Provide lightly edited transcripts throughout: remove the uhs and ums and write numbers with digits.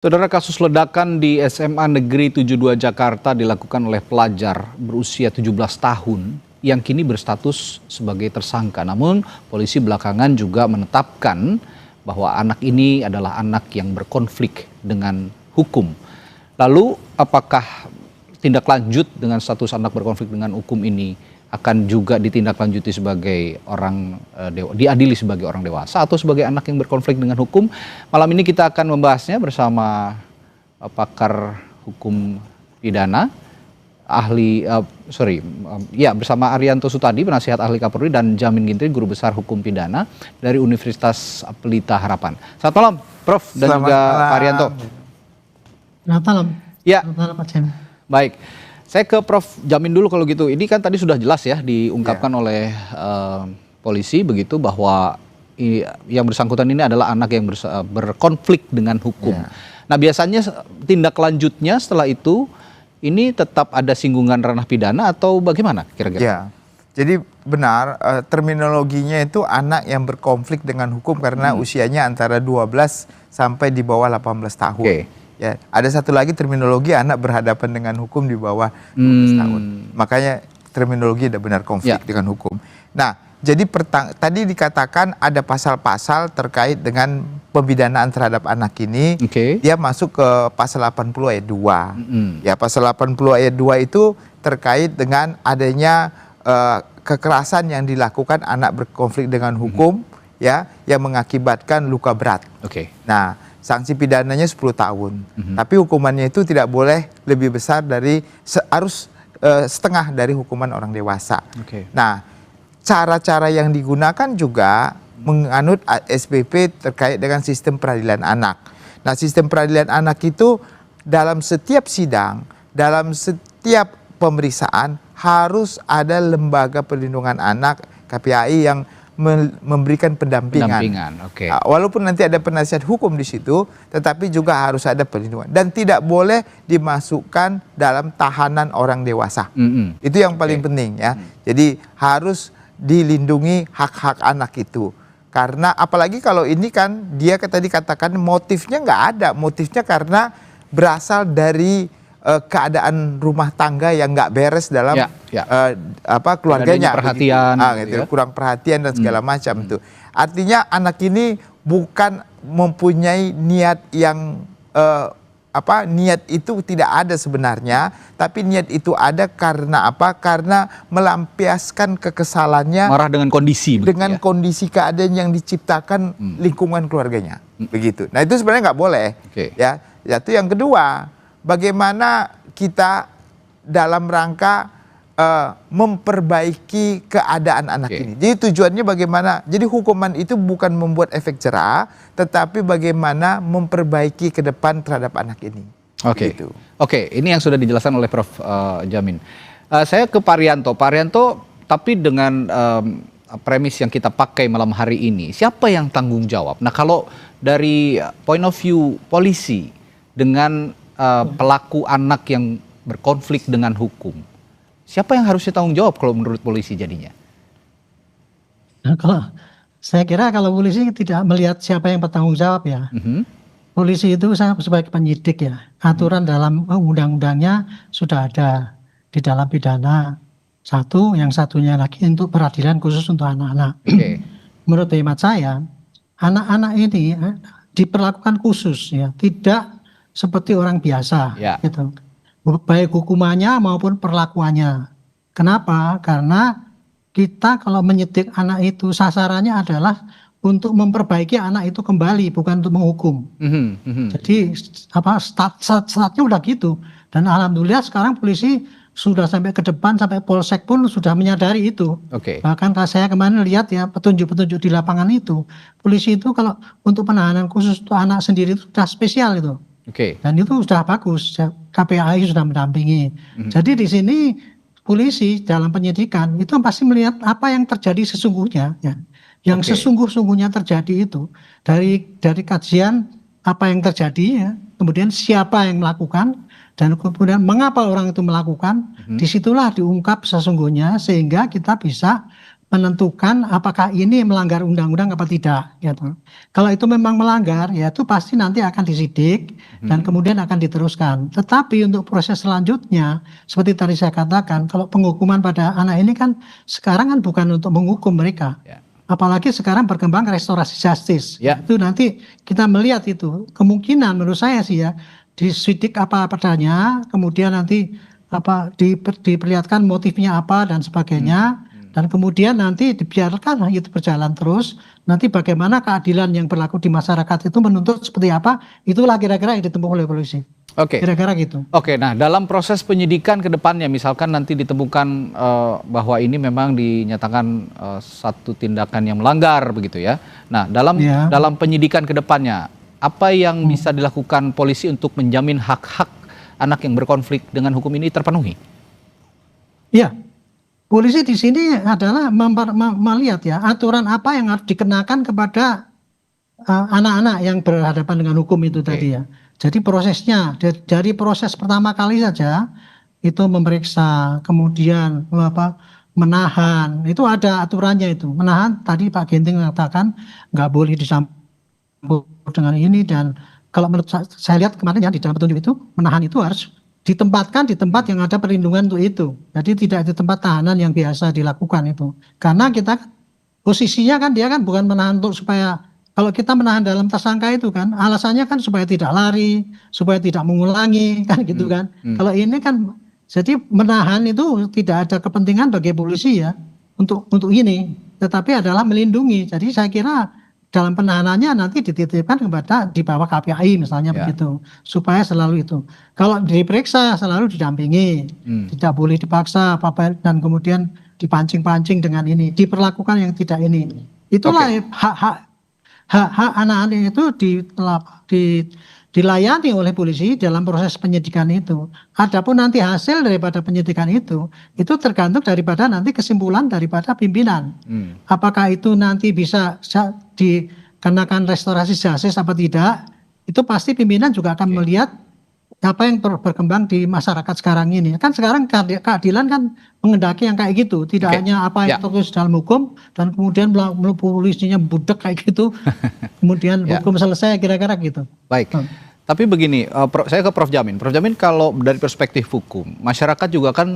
Saudara, kasus ledakan di SMA Negeri 72 Jakarta dilakukan oleh pelajar berusia 17 tahun yang kini berstatus sebagai tersangka. Namun polisi belakangan juga menetapkan bahwa anak ini adalah anak yang berkonflik dengan hukum. Lalu apakah tindak lanjut dengan status anak berkonflik dengan hukum ini akan juga ditindaklanjuti sebagai diadili sebagai orang dewasa atau sebagai anak yang berkonflik dengan hukum? Malam ini kita akan membahasnya bersama pakar hukum pidana, bersama Arianto Sutadi, penasihat ahli Kapolri, dan Jamin Ginting, guru besar hukum pidana dari Universitas Pelita Harapan. Selamat malam, Prof. dan juga Pak Arianto. Selamat malam. Ya. Selamat malam, Pak Jamin. Baik. Saya ke Prof. Jamin dulu kalau gitu. Ini kan tadi sudah jelas ya diungkapkan oleh polisi begitu bahwa yang bersangkutan ini adalah anak yang berkonflik dengan hukum. Nah, biasanya tindak lanjutnya setelah itu ini tetap ada singgungan ranah pidana atau bagaimana kira-kira? Ya. Jadi benar terminologinya itu anak yang berkonflik dengan hukum karena usianya antara 12 sampai di bawah 18 tahun. Oke. Ya, ada satu lagi terminologi anak berhadapan dengan hukum di bawah 12 tahun. Makanya terminologi ada benar konflik dengan hukum. Nah, jadi tadi dikatakan ada pasal-pasal terkait dengan pemidanaan terhadap anak ini. Dia masuk ke pasal 80 ayat 2. Ya, pasal 80 ayat 2 itu terkait dengan adanya kekerasan yang dilakukan anak berkonflik dengan hukum ya, yang mengakibatkan luka berat. Nah, sanksi pidananya 10 tahun. Tapi hukumannya itu tidak boleh lebih besar dari harus setengah dari hukuman orang dewasa. Nah, cara-cara yang digunakan juga menganut SPP terkait dengan sistem peradilan anak. Nah, sistem peradilan anak itu dalam setiap sidang, dalam setiap pemeriksaan harus ada lembaga perlindungan anak KPAI yang memberikan pendampingan. Walaupun nanti ada penasihat hukum di situ, tetapi juga harus ada perlindungan dan tidak boleh dimasukkan dalam tahanan orang dewasa. Itu yang paling penting ya. Jadi harus dilindungi hak-hak anak itu. Karena apalagi kalau ini kan dia tadi katakan motifnya nggak ada, motifnya karena berasal dari keadaan rumah tangga yang nggak beres dalam keluarganya, perhatian, kurang perhatian dan segala macam itu. Artinya anak ini bukan mempunyai niat yang niat itu tidak ada sebenarnya, tapi niat itu ada karena apa? Karena melampiaskan kekesalannya, marah dengan kondisi, dengan kondisi keadaan yang diciptakan lingkungan keluarganya, begitu. Nah, itu sebenarnya nggak boleh, ya. Itu yang kedua. Bagaimana kita dalam rangka memperbaiki keadaan anak ini. Jadi tujuannya bagaimana? Jadi hukuman itu bukan membuat efek jera, tetapi bagaimana memperbaiki ke depan terhadap anak ini. Oke, ini yang sudah dijelaskan oleh Prof. Jamin. Saya ke Pak Arianto. Pak Arianto, tapi dengan premis yang kita pakai malam hari ini, siapa yang tanggung jawab? Nah, kalau dari point of view polisi dengan pelaku anak yang berkonflik dengan hukum, siapa yang harusnya tanggung jawab kalau menurut polisi jadinya? Nah, saya kira kalau polisi tidak melihat siapa yang bertanggung jawab ya. Polisi itu sebagai penyidik ya. Aturan dalam undang-undangnya sudah ada di dalam pidana satu, yang satunya lagi untuk peradilan khusus untuk anak-anak. Menurut hemat saya, anak-anak ini diperlakukan khusus ya, tidak seperti orang biasa, gitu. Baik hukumannya maupun perlakuannya. Kenapa? Karena kita kalau menyidik anak itu sasarannya adalah untuk memperbaiki anak itu kembali, bukan untuk menghukum. Jadi startnya udah gitu. Dan alhamdulillah sekarang polisi sudah sampai ke depan, sampai polsek pun sudah menyadari itu. Bahkan saya kemarin lihat ya petunjuk-petunjuk di lapangan itu, polisi itu kalau untuk penahanan khusus untuk anak sendiri itu sudah spesial itu. Dan itu sudah bagus, KPAI sudah mendampingi. Jadi di sini polisi dalam penyidikan itu pasti melihat apa yang terjadi sesungguhnya, ya. Yang sesungguh-sungguhnya terjadi itu dari kajian apa yang terjadi, ya. Kemudian siapa yang melakukan dan kemudian mengapa orang itu melakukan. Disitulah diungkap sesungguhnya sehingga kita bisa menentukan apakah ini melanggar undang-undang apa tidak, gitu. Kalau itu memang melanggar, ya itu pasti nanti akan disidik dan kemudian akan diteruskan. Tetapi untuk proses selanjutnya, seperti tadi saya katakan, kalau penghukuman pada anak ini kan sekarang kan bukan untuk menghukum mereka. Ya. Apalagi sekarang berkembang restorasi justice. Ya. Itu nanti kita melihat itu. Kemungkinan menurut saya sih ya, disidik apa adanya, kemudian nanti diperlihatkan motifnya apa dan sebagainya. Dan kemudian nanti dibiarkan itu berjalan terus. Nanti bagaimana keadilan yang berlaku di masyarakat itu menuntut seperti apa, itulah kira-kira yang ditempuh oleh polisi. Oke. Kira-kira gitu. Oke, nah dalam proses penyidikan ke depannya, misalkan nanti ditemukan bahwa ini memang dinyatakan satu tindakan yang melanggar begitu ya. Nah, dalam penyidikan ke depannya, apa yang bisa dilakukan polisi untuk menjamin hak-hak anak yang berkonflik dengan hukum ini terpenuhi? Iya. Polisi di sini adalah melihat ya aturan apa yang harus dikenakan kepada anak-anak yang berhadapan dengan hukum itu tadi ya. Jadi prosesnya dari proses pertama kali saja itu memeriksa, kemudian menahan, itu ada aturannya itu. Menahan tadi Pak Ginting mengatakan nggak boleh disambut dengan ini, dan kalau menurut saya lihat kemarin ya di dalam petunjuk itu menahan itu harus ditempatkan di tempat yang ada perlindungan untuk itu. Jadi tidak di tempat tahanan yang biasa dilakukan itu. Karena kita posisinya kan dia kan bukan menahan untuk supaya, kalau kita menahan dalam tersangka itu kan alasannya kan supaya tidak lari, supaya tidak mengulangi kan gitu kan. Kalau ini kan jadi menahan itu tidak ada kepentingan bagi polisi ya untuk ini, tetapi adalah melindungi. Jadi saya kira dalam penahanannya nanti dititipkan kepada di bawah KPAI misalnya begitu, supaya selalu itu. Kalau diperiksa selalu didampingi, tidak boleh dipaksa dan kemudian dipancing-pancing dengan ini, diperlakukan yang tidak ini. Itulah hak anak-anak itu dilayani oleh polisi dalam proses penyidikan itu. Adapun nanti hasil daripada penyidikan itu tergantung daripada nanti kesimpulan daripada pimpinan. Apakah itu nanti bisa dikenakan restorasi justice apa tidak, itu pasti pimpinan juga akan melihat apa yang berkembang di masyarakat sekarang ini. Kan sekarang keadilan kan mengendaki yang kayak gitu, tidak hanya apa yang tertulis dalam hukum dan kemudian polisinya budek kayak gitu, kemudian hukum selesai, kira-kira gitu. Baik. Tapi begini, saya ke Prof. Jamin. Prof. Jamin, kalau dari perspektif hukum, masyarakat juga kan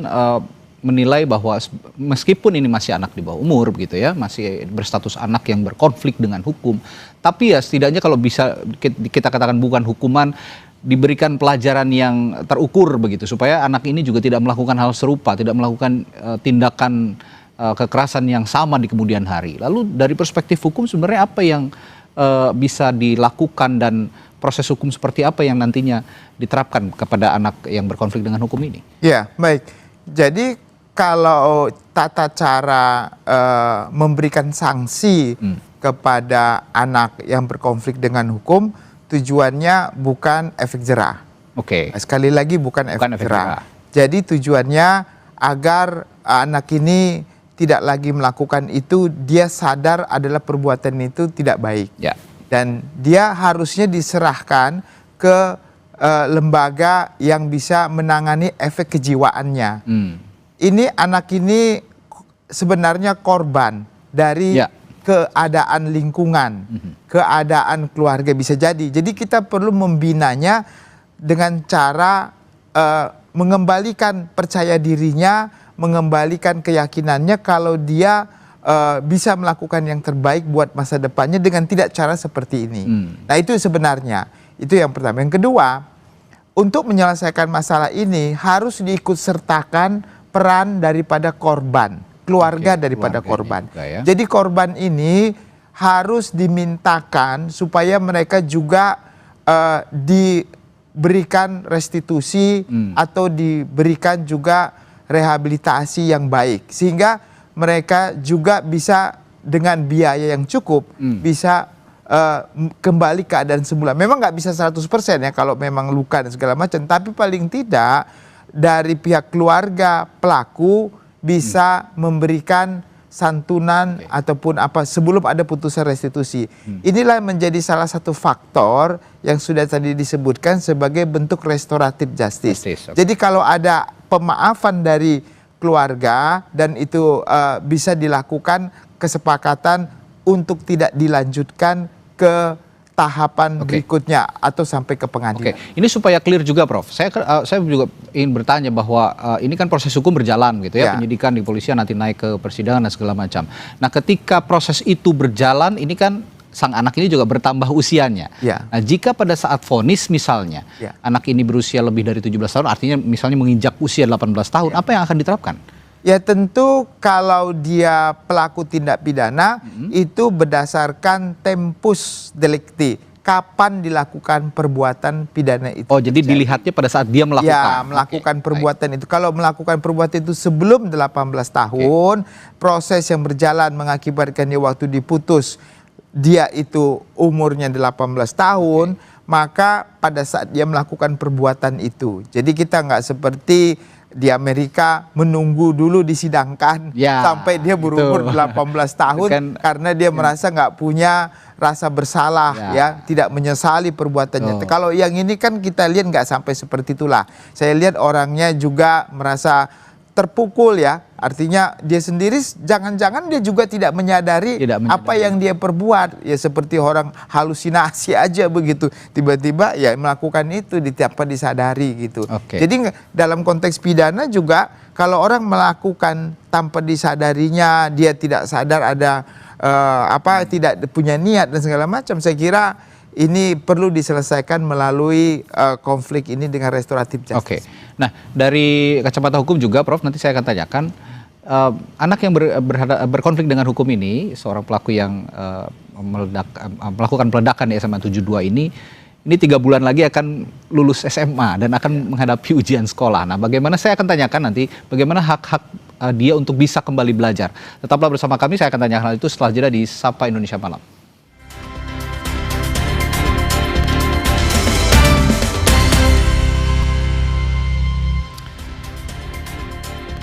menilai bahwa meskipun ini masih anak di bawah umur begitu ya, masih berstatus anak yang berkonflik dengan hukum, tapi ya setidaknya kalau bisa kita katakan bukan hukuman, diberikan pelajaran yang terukur begitu, supaya anak ini juga tidak melakukan hal serupa, tidak melakukan tindakan kekerasan yang sama di kemudian hari. Lalu dari perspektif hukum sebenarnya apa yang bisa dilakukan dan proses hukum seperti apa yang nantinya diterapkan kepada anak yang berkonflik dengan hukum ini? Ya, baik. Jadi kalau tata cara memberikan sanksi kepada anak yang berkonflik dengan hukum, tujuannya bukan efek jerah. Sekali lagi bukan efek jerah. Jadi tujuannya agar anak ini tidak lagi melakukan itu, dia sadar adalah perbuatan itu tidak baik. Dan dia harusnya diserahkan ke lembaga yang bisa menangani efek kejiwaannya. Ini anak ini sebenarnya korban dari keadaan lingkungan, keadaan keluarga bisa jadi. Jadi kita perlu membinanya dengan cara mengembalikan percaya dirinya, mengembalikan keyakinannya kalau dia bisa melakukan yang terbaik buat masa depannya dengan tidak cara seperti ini. Nah itu sebenarnya, itu yang pertama. Yang kedua, untuk menyelesaikan masalah ini harus diikut sertakan peran daripada korban, keluarga daripada korban. Jadi korban ini harus dimintakan supaya mereka juga diberikan restitusi atau diberikan juga rehabilitasi yang baik, sehingga mereka juga bisa dengan biaya yang cukup bisa kembali keadaan semula. Memang nggak bisa 100% ya kalau memang luka dan segala macam, tapi paling tidak dari pihak keluarga pelaku bisa memberikan santunan ataupun apa sebelum ada putusan restitusi. Inilah menjadi salah satu faktor yang sudah tadi disebutkan sebagai bentuk restoratif justice. Jadi kalau ada pemaafan dari keluarga dan itu bisa dilakukan kesepakatan untuk tidak dilanjutkan ke tahapan berikutnya atau sampai ke pengadilan. Ini supaya clear juga, Prof. Saya juga ingin bertanya bahwa ini kan proses hukum berjalan gitu ya, penyidikan di polisian nanti naik ke persidangan dan segala macam. Nah, ketika proses itu berjalan, ini kan sang anak ini juga bertambah usianya. Nah, jika pada saat vonis misalnya anak ini berusia lebih dari 17 tahun, artinya misalnya menginjak usia 18 tahun, apa yang akan diterapkan? Ya tentu kalau dia pelaku tindak pidana itu berdasarkan tempus delicti, kapan dilakukan perbuatan pidana itu. Oh, jadi dilihatnya pada saat dia melakukan. Ya, melakukan perbuatan itu. Kalau melakukan perbuatan itu sebelum 18 tahun, proses yang berjalan mengakibatkan dia waktu diputus dia itu umurnya 18 tahun, maka pada saat dia melakukan perbuatan itu. Jadi kita nggak seperti di Amerika menunggu dulu disidangkan sampai dia berumur 18 tahun karena dia merasa nggak punya rasa bersalah, tidak menyesali perbuatannya. Kalau yang ini kan kita lihat nggak sampai seperti itulah. Saya lihat orangnya juga merasa terpukul ya, artinya dia sendiri jangan-jangan dia juga tidak menyadari apa yang dia perbuat, ya seperti orang halusinasi aja begitu, tiba-tiba ya melakukan itu tanpa disadari gitu. Jadi dalam konteks pidana juga kalau orang melakukan tanpa disadarinya, dia tidak sadar ada tidak punya niat dan segala macam, saya kira ini perlu diselesaikan melalui konflik ini dengan restoratif justice. Nah, dari kacamata hukum juga, Prof, nanti saya akan tanyakan anak yang berkonflik dengan hukum ini, seorang pelaku yang melakukan peledakan di SMA 72 ini 3 bulan lagi akan lulus SMA dan akan menghadapi ujian sekolah. Nah, bagaimana, saya akan tanyakan nanti bagaimana hak-hak dia untuk bisa kembali belajar. Tetaplah bersama kami, saya akan tanyakan hal itu setelah jeda di Sapa Indonesia Malam.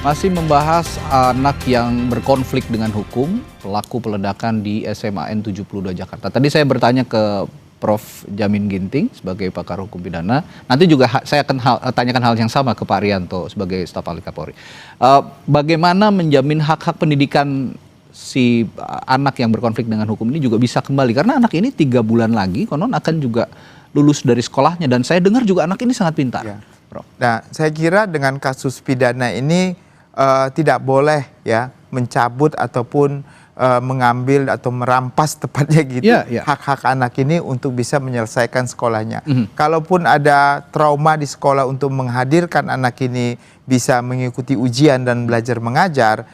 Masih membahas anak yang berkonflik dengan hukum, pelaku peledakan di SMAN 72 Jakarta. Tadi saya bertanya ke Prof. Jamin Ginting sebagai pakar hukum pidana. Nanti juga saya akan tanyakan hal yang sama ke Pak Rianto sebagai staf ahli Kapolri. Bagaimana menjamin hak-hak pendidikan si anak yang berkonflik dengan hukum ini juga bisa kembali? Karena anak ini 3 bulan lagi konon akan juga lulus dari sekolahnya, dan saya dengar juga anak ini sangat pintar. Prof. Nah, saya kira dengan kasus pidana ini tidak boleh ya mencabut ataupun mengambil atau merampas tepatnya gitu hak-hak anak ini untuk bisa menyelesaikan sekolahnya. Kalaupun ada trauma di sekolah untuk menghadirkan anak ini bisa mengikuti ujian dan belajar mengajar,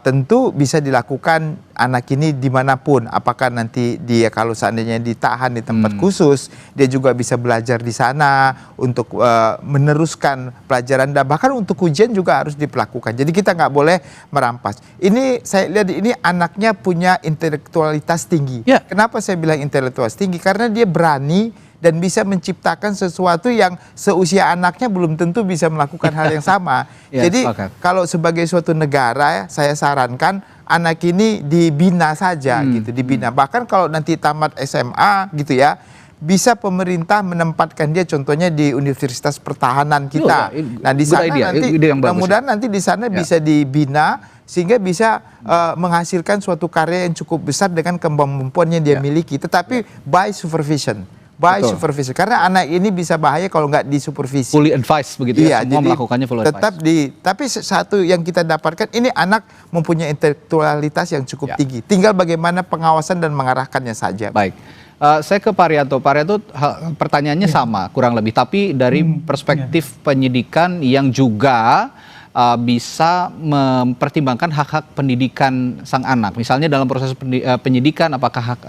tentu bisa dilakukan anak ini dimanapun. Apakah nanti dia kalau seandainya ditahan di tempat khusus, dia juga bisa belajar di sana untuk meneruskan pelajaran, dan bahkan untuk ujian juga harus diperlakukan. Jadi kita nggak boleh merampas. Ini saya lihat ini anaknya punya intelektualitas tinggi. Kenapa saya bilang intelektualitas tinggi? Karena dia berani dan bisa menciptakan sesuatu yang seusia anaknya belum tentu bisa melakukan hal yang sama. Jadi kalau sebagai suatu negara, saya sarankan anak ini dibina saja gitu, dibina. Bahkan kalau nanti tamat SMA gitu ya, bisa pemerintah menempatkan dia contohnya di Universitas Pertahanan kita. Nah, di sana nanti mudah-mudahan nanti di sana bisa dibina sehingga bisa menghasilkan suatu karya yang cukup besar dengan kemampuan yang dia miliki, tetapi by supervision. Supervisi, karena anak ini bisa bahaya kalau nggak disupervisi. Fully advised begitu ya, semua melakukannya full advised. Tapi satu yang kita dapatkan, ini anak mempunyai intelektualitas yang cukup tinggi. Tinggal bagaimana pengawasan dan mengarahkannya saja. Baik, saya ke Pak Rianto. Pak Rianto, pertanyaannya sama kurang lebih, tapi dari perspektif penyidikan yang juga bisa mempertimbangkan hak-hak pendidikan sang anak. Misalnya dalam proses penyidikan, apakah hak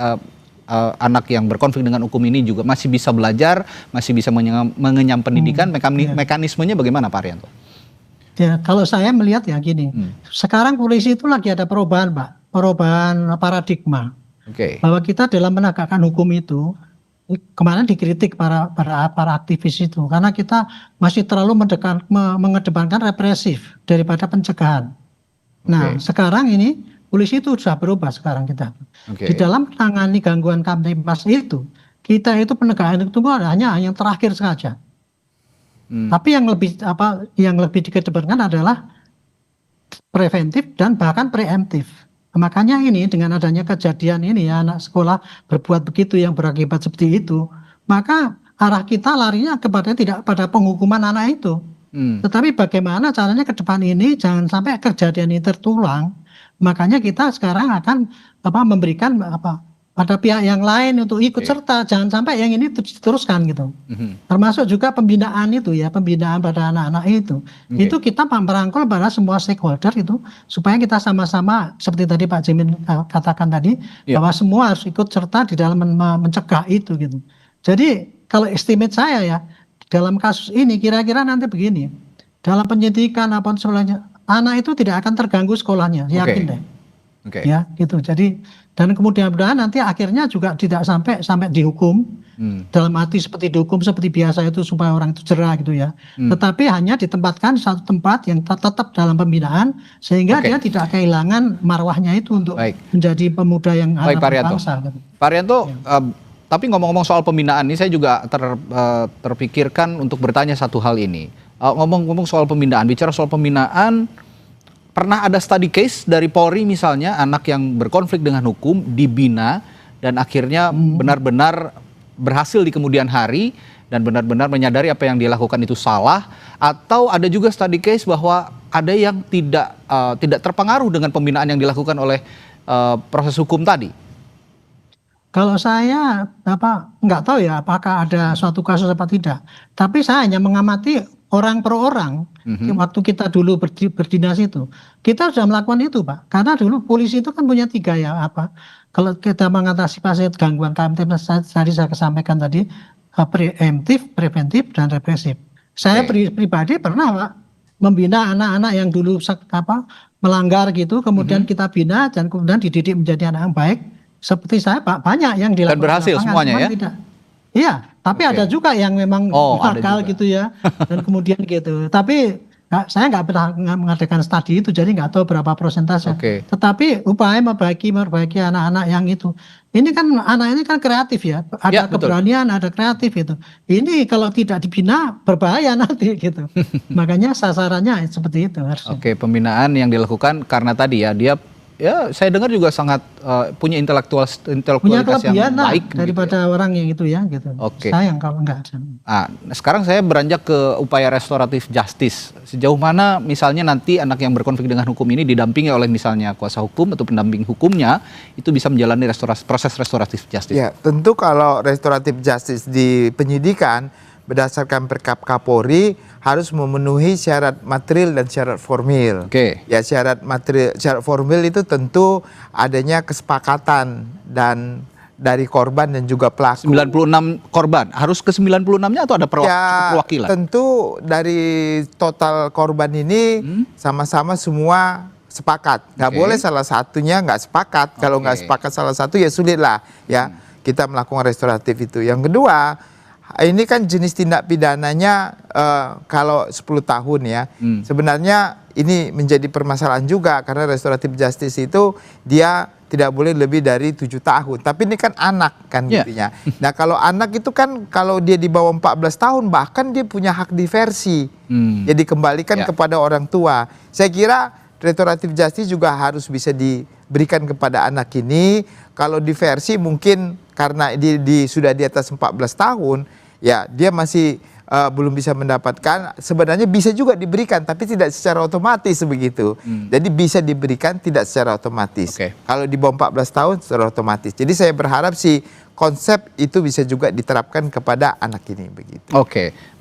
anak yang berkonflik dengan hukum ini juga masih bisa belajar, masih bisa mengenyam pendidikan, mekanismenya bagaimana Pak Rianto? Ya, kalau saya melihat ya gini, sekarang polisi itu lagi ada perubahan, Pak, perubahan paradigma. Bahwa kita dalam menegakkan hukum itu, kemarin dikritik para aktivis itu, karena kita masih terlalu mengedepankan represif daripada pencegahan. Nah, sekarang ini polisi itu sudah berubah sekarang kita. Di dalam menangani gangguan kamtipmas itu, kita itu penegakan itu hanya yang terakhir saja. Tapi yang lebih dikedepankan adalah preventif dan bahkan preemptif. Makanya ini dengan adanya kejadian ini ya, anak sekolah berbuat begitu yang berakibat seperti itu, maka arah kita larinya kepada tidak pada penghukuman anak itu. Tetapi bagaimana caranya ke depan ini jangan sampai kejadian ini tertulang. Makanya kita sekarang akan memberikan pada pihak yang lain untuk ikut serta, jangan sampai yang ini diteruskan gitu. Termasuk juga pembinaan itu ya, pembinaan pada anak-anak itu. Itu kita merangkul pada semua stakeholder itu supaya kita sama-sama seperti tadi Pak Jimin katakan tadi bahwa semua harus ikut serta di dalam mencegah itu gitu. Jadi kalau estimate saya ya dalam kasus ini kira-kira nanti begini, dalam penyidikan apa sebagainya, anak itu tidak akan terganggu sekolahnya, yakin deh. Ya gitu. Jadi dan kemudian nanti akhirnya juga tidak sampai dihukum dalam arti seperti dihukum seperti biasa itu supaya orang itu jerah gitu ya. Tetapi hanya ditempatkan di satu tempat yang tetap dalam pembinaan sehingga dia tidak kehilangan marwahnya itu untuk menjadi pemuda yang harapan bangsa. Gitu. Pak Arianto, tapi ngomong-ngomong soal pembinaan ini saya juga terpikirkan untuk bertanya satu hal ini. Ngomong-ngomong soal pembinaan, bicara soal pembinaan, pernah ada study case dari Polri misalnya anak yang berkonflik dengan hukum dibina dan akhirnya benar-benar berhasil di kemudian hari dan benar-benar menyadari apa yang dia lakukan itu salah, atau ada juga study case bahwa ada yang tidak terpengaruh dengan pembinaan yang dilakukan oleh proses hukum tadi? Kalau saya nggak tahu ya apakah ada suatu kasus apa tidak, tapi saya hanya mengamati orang per orang. Waktu kita dulu berdinas itu, kita sudah melakukan itu Pak. Karena dulu polisi itu kan punya 3 ya kalau kita mengatasi pasien gangguan kamtipmas tadi saya sampaikan tadi, preemptif, preventif, dan represif. Saya pribadi pernah Pak membina anak-anak yang dulu melanggar gitu, kemudian kita bina dan kemudian dididik menjadi anak yang baik. Seperti saya Pak, banyak yang dilakukan. Dan berhasil semuanya ya? Iya, tapi ada juga yang memang gagal gitu ya, dan kemudian gitu. Tapi saya nggak pernah mengadakan studi itu, jadi nggak tahu berapa persentase. Tetapi upaya memperbaiki anak-anak yang itu. Ini kan anak ini kan kreatif ya, ada keberanian, ada kreatif itu. Ini kalau tidak dibina berbahaya nanti gitu. Makanya sasarannya seperti itu harusnya. Pembinaan yang dilakukan karena tadi ya saya dengar juga sangat punya intelektualitas yang baik daripada orang yang itu ya gitu. Sayang kalau enggak ada. Sekarang saya beranjak ke upaya restoratif justice. Sejauh mana misalnya nanti anak yang berkonflik dengan hukum ini didampingi oleh misalnya kuasa hukum atau pendamping hukumnya itu bisa menjalani proses restoratif justice? Ya, tentu kalau restoratif justice di penyidikan berdasarkan Perkap Kapolri harus memenuhi syarat material dan syarat formil. Ya, syarat material, syarat formil itu tentu adanya kesepakatan dan dari korban dan juga pelaku. 96 korban, harus ke 96-nya atau ada perwakilan? Tentu dari total korban ini sama-sama semua sepakat. Nggak boleh salah satunya nggak sepakat. Kalau nggak sepakat salah satu ya sulit lah ya kita melakukan restoratif itu. Yang kedua, ini kan jenis tindak pidananya kalau 10 tahun ya. Sebenarnya ini menjadi permasalahan juga karena restoratif justice itu dia tidak boleh lebih dari 7 tahun. Tapi ini kan anak kan intinya. Nah kalau anak itu kan kalau dia di bawah 14 tahun bahkan dia punya hak diversi. Jadi kembalikan kepada orang tua. Saya kira restoratif justice juga harus bisa diberikan kepada anak ini. Kalau diversi mungkin karena sudah di atas 14 tahun, ya dia masih belum bisa mendapatkan, sebenarnya bisa juga diberikan, tapi tidak secara otomatis begitu. Jadi bisa diberikan tidak secara otomatis. Kalau di bawah 14 tahun secara otomatis. Jadi saya berharap sih konsep itu bisa juga diterapkan kepada anak ini begitu.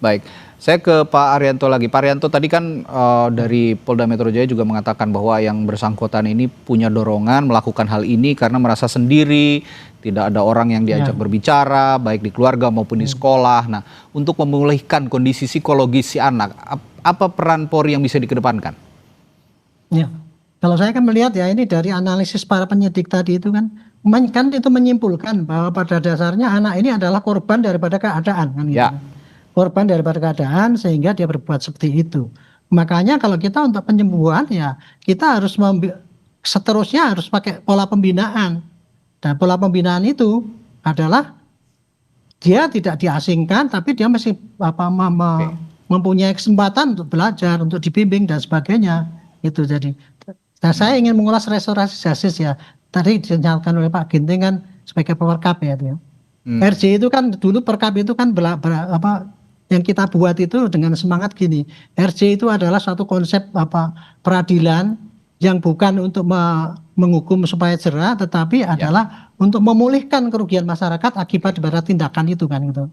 Baik. Saya ke Pak Arianto lagi. Pak Arianto tadi kan dari Polda Metro Jaya juga mengatakan bahwa yang bersangkutan ini punya dorongan melakukan hal ini karena merasa sendiri, tidak ada orang yang diajak berbicara, baik di keluarga maupun di sekolah. Nah, untuk memulihkan kondisi psikologis si anak, apa peran Polri yang bisa dikedepankan? Ya, kalau saya kan melihat ya ini dari analisis para penyidik tadi itu kan itu menyimpulkan bahwa pada dasarnya anak ini adalah korban daripada keadaan kan gitu. Korban daripada keadaan sehingga dia berbuat seperti itu. Makanya kalau kita untuk penyembuhan ya kita harus seterusnya harus pakai pola pembinaan. Dan pola pembinaan itu adalah dia tidak diasingkan tapi dia masih mempunyai kesempatan untuk belajar, untuk dibimbing dan sebagainya. Itu jadi Nah, saya ingin mengulas restorasi justice ya. Tadi dinyatakan oleh Pak Ginting kan sebagai perkap ya. Itu ya. RJ itu kan dulu perkap itu kan yang kita buat itu dengan semangat gini. RJ itu adalah suatu konsep peradilan yang bukan untuk menghukum supaya jerah, tetapi adalah untuk memulihkan kerugian masyarakat akibat dari tindakan itu kan gitu.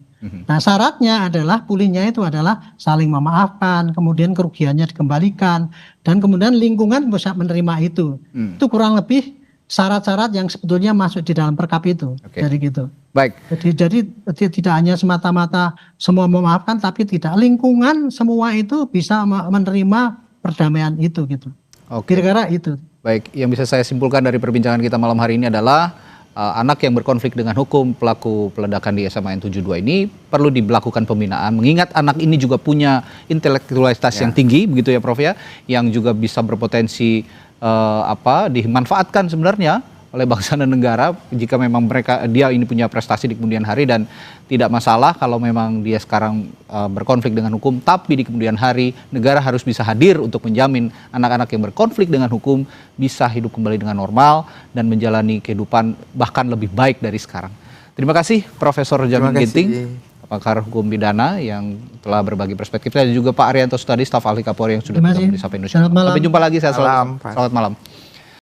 Nah, syaratnya adalah pulihnya itu adalah saling memaafkan, kemudian kerugiannya dikembalikan, dan kemudian lingkungan bisa menerima itu. Itu kurang lebih syarat-syarat yang sebetulnya masuk di dalam perkap itu. Jadi gitu. Baik. Jadi tidak hanya semata-mata semua memaafkan, tapi tidak lingkungan semua itu bisa menerima perdamaian itu gitu. Kira-kira itu. Baik, yang bisa saya simpulkan dari perbincangan kita malam hari ini adalah anak yang berkonflik dengan hukum pelaku peledakan di SMA N72 ini perlu dilakukan pembinaan. Mengingat anak ini juga punya intelektualitas yang tinggi, begitu ya Prof ya, yang juga bisa berpotensi dimanfaatkan sebenarnya oleh bangsa dan negara jika memang dia ini punya prestasi di kemudian hari, dan tidak masalah kalau memang dia sekarang berkonflik dengan hukum, tapi di kemudian hari negara harus bisa hadir untuk menjamin anak-anak yang berkonflik dengan hukum bisa hidup kembali dengan normal dan menjalani kehidupan bahkan lebih baik dari sekarang. Terima kasih Profesor Jamin Ginting, pakar hukum pidana yang telah berbagi perspektif, dan juga Pak Arianto Sutadi, staf ahli Kapolri yang sudah bergabung di Sapa Indonesia. Selamat malam. Sampai jumpa lagi, selamat malam.